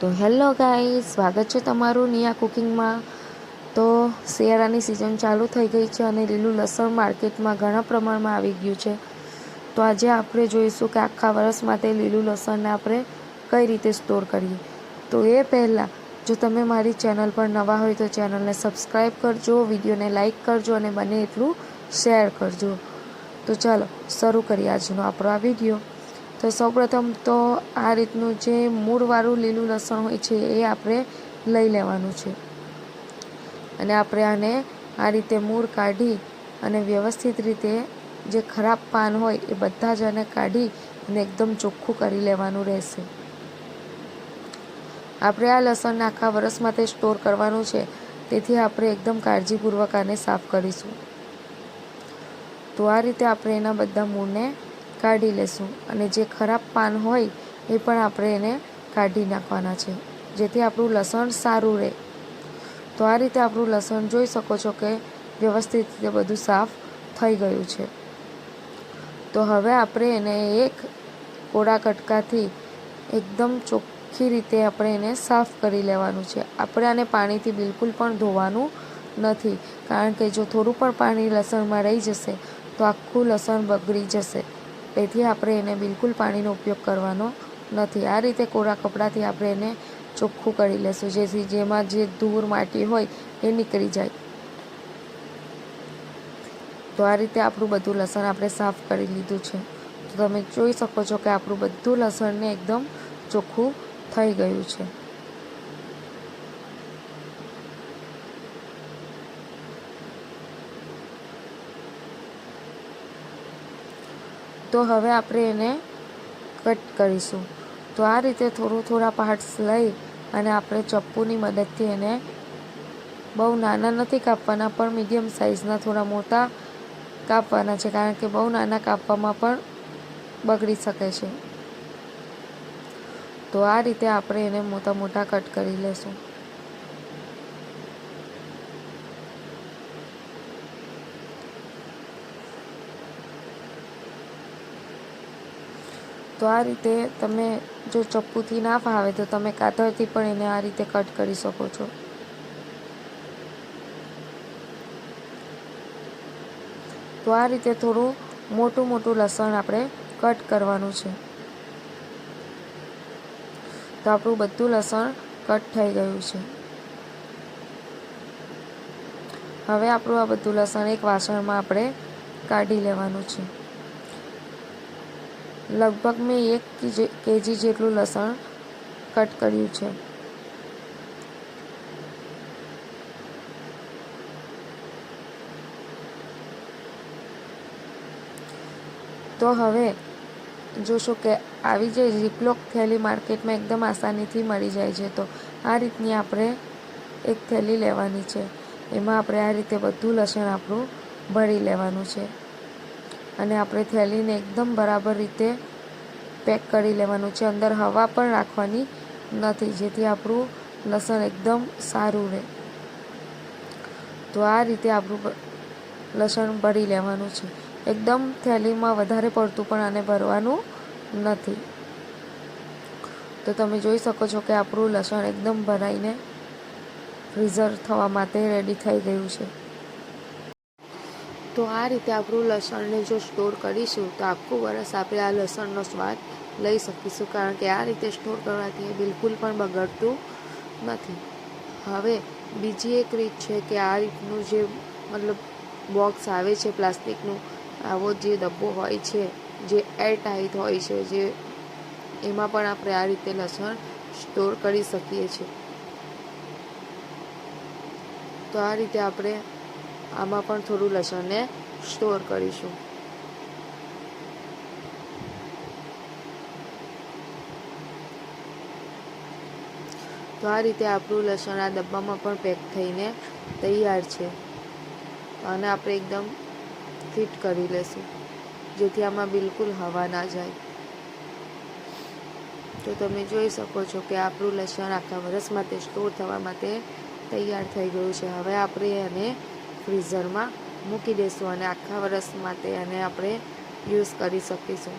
તો hello guys, સ્વાગત છે તમારું નિયા કુકિંગમાં। તો શિયાળાની સિઝન ચાલુ થઈ ગઈ છે અને લીલું લસણ માર્કેટમાં ઘણા પ્રમાણમાં આવી ગયું છે। તો આજે આપણે જોઈશું કે આખા વર્ષ માટે લીલું લસણને આપણે કઈ રીતે સ્ટોર કરીએ। તો એ પહેલાં જો તમે મારી ચેનલ પર નવા હોય તો ચેનલને સબસ્ક્રાઈબ કરજો, વિડીયોને લાઈક કરજો અને બને એટલું શેર કરજો। તો ચાલો શરૂ કરીએ આજનો આપણો આ વિડીયો। તો સૌપ્રથમ તો આ રીતનું જે મૂળવાળું લીલું લસણ હોય છે એ આપણે લઈ લેવાનું છે અને આપણે આને આ રીતે મૂળ કાઢી અને વ્યવસ્થિત રીતે જે ખરાબ પાન હોય એ બધા જ આને કાઢી અને એકદમ ચોખ્ખું કરી લેવાનું રહેશે। આપણે આ લસણને આખા વર્ષ માટે સ્ટોર કરવાનું છે, તેથી આપણે એકદમ કાળજીપૂર્વક આને સાફ કરીશું। તો આ રીતે આપણે એના બધા મૂળને કાઢી લેશું અને જે ખરાબ પાન હોય એ પણ આપણે એને કાઢી નાખવાના છે, જેથી આપણું લસણ સારું રહે। તો આ રીતે આપણું લસણ જોઈ શકો છો કે વ્યવસ્થિત રીતે બધું સાફ થઈ ગયું છે। તો હવે આપણે એને એક કોરા કટકાથી એકદમ ચોખ્ખી રીતે આપણે એને સાફ કરી લેવાનું છે। આપણે આને પાણીથી બિલકુલ પણ ધોવાનું નથી, કારણ કે જો થોડું પણ પાણી લસણમાં રહી જશે તો આખું લસણ બગડી જશે। તેથી આપણે એને બિલકુલ પાણીનો ઉપયોગ કરવાનો નથી। આ રીતે કોરા કપડાથી આપણે એને ચોખ્ખું કરી લેશું, જેથી જેમાં જે ધૂળ માટી હોય એ નીકળી જાય। તો આ રીતે આપણું બધું લસણ આપણે સાફ કરી લીધું છે। તો તમે જોઈ શકો છો કે આપણું બધું લસણને એકદમ ચોખ્ખું થઈ ગયું છે। તો હવે આપણે એને કટ કરીશું। તો આ રીતે થોડા પાર્ટ્સ લઈ અને આપણે ચપ્પુની મદદથી એને બહુ નાના નથી કાપવાના, પણ મીડિયમ સાઇઝના થોડા મોટા કાપવાના છે, કારણ કે બહુ નાના કાપવામાં પણ બગડી શકે છે। તો આ રીતે આપણે એને મોટા કટ કરી લેશું। તો આ રીતે તમે જો ચપ્પુથી ના ફાવે તો તમે કાતરથી પણ એને આ રીતે કટ કરી શકો છો। તો આ રીતે થોડું મોટું લસણ આપણે કટ કરવાનું છે। તો આપણું બધું લસણ કટ થઈ ગયું છે। હવે આપણું આ બધું લસણ એક વાસણમાં આપણે કાઢી લેવાનું છે। લગભગ મેં 1 કેજી જેટલું લસણ કટ કર્યું છે। તો હવે જોશો કે આવી જે ઝીપલોક થેલી માર્કેટમાં એકદમ આસાનીથી મળી જાય છે। તો આ રીતની આપણે એક થેલી લેવાની છે, એમાં આપણે આ રીતે બધું લસણ આપણું ભરી લેવાનું છે અને આપણે થેલીને એકદમ બરાબર રીતે પેક કરી લેવાનું છે। અંદર હવા પણ રાખવાની નથી, જેથી આપણું લસણ એકદમ સારું રહે। તો આ રીતે આપણું લસણ ભરી લેવાનું છે। એકદમ થેલીમાં વધારે પડતું પણ આને ભરવાનું નથી। તો તમે જોઈ શકો છો કે આપણું લસણ એકદમ ભરાઈને ફ્રીઝર થવા માટે રેડી થઈ ગયું છે। તો આ રીતે આપણું લસણને જો સ્ટોર કરીશું તો આખું વર્ષ આપણે આ લસણનો સ્વાદ લઈ શકીશું, કારણ કે આ રીતે સ્ટોર કરવાથી એ બિલકુલ પણ બગડતું નથી। હવે બીજી એક રીત છે કે આ રીતનું જે બોક્સ આવે છે પ્લાસ્ટિકનું, આવો જે ડબ્બો હોય છે જે એર ટાઈટ હોય છે, જે એમાં પણ આપણે આ રીતે લસણ સ્ટોર કરી શકીએ છીએ। તો આ રીતે આપણે આમાં પણ થોડું લસણને સ્ટોર કરીશું। તો આ રીતે આપણું લસણ આ ડબ્બામાં પણ પેક થઈને તૈયાર છે અને આપણે એકદમ ફિટ કરી લેશું, જેથી આમાં બિલકુલ હવા ના જાય। તો તમે જોઈ શકો છો કે આપણું લસણ આખા વર્ષ માટે સ્ટોર થવા માટે તૈયાર થઈ ગયું છે। હવે આપણે એને ફ્રીઝરમાં મૂકી દઈશું અને આખા વર્ષ માટે એને આપણે યુઝ કરી શકીશું।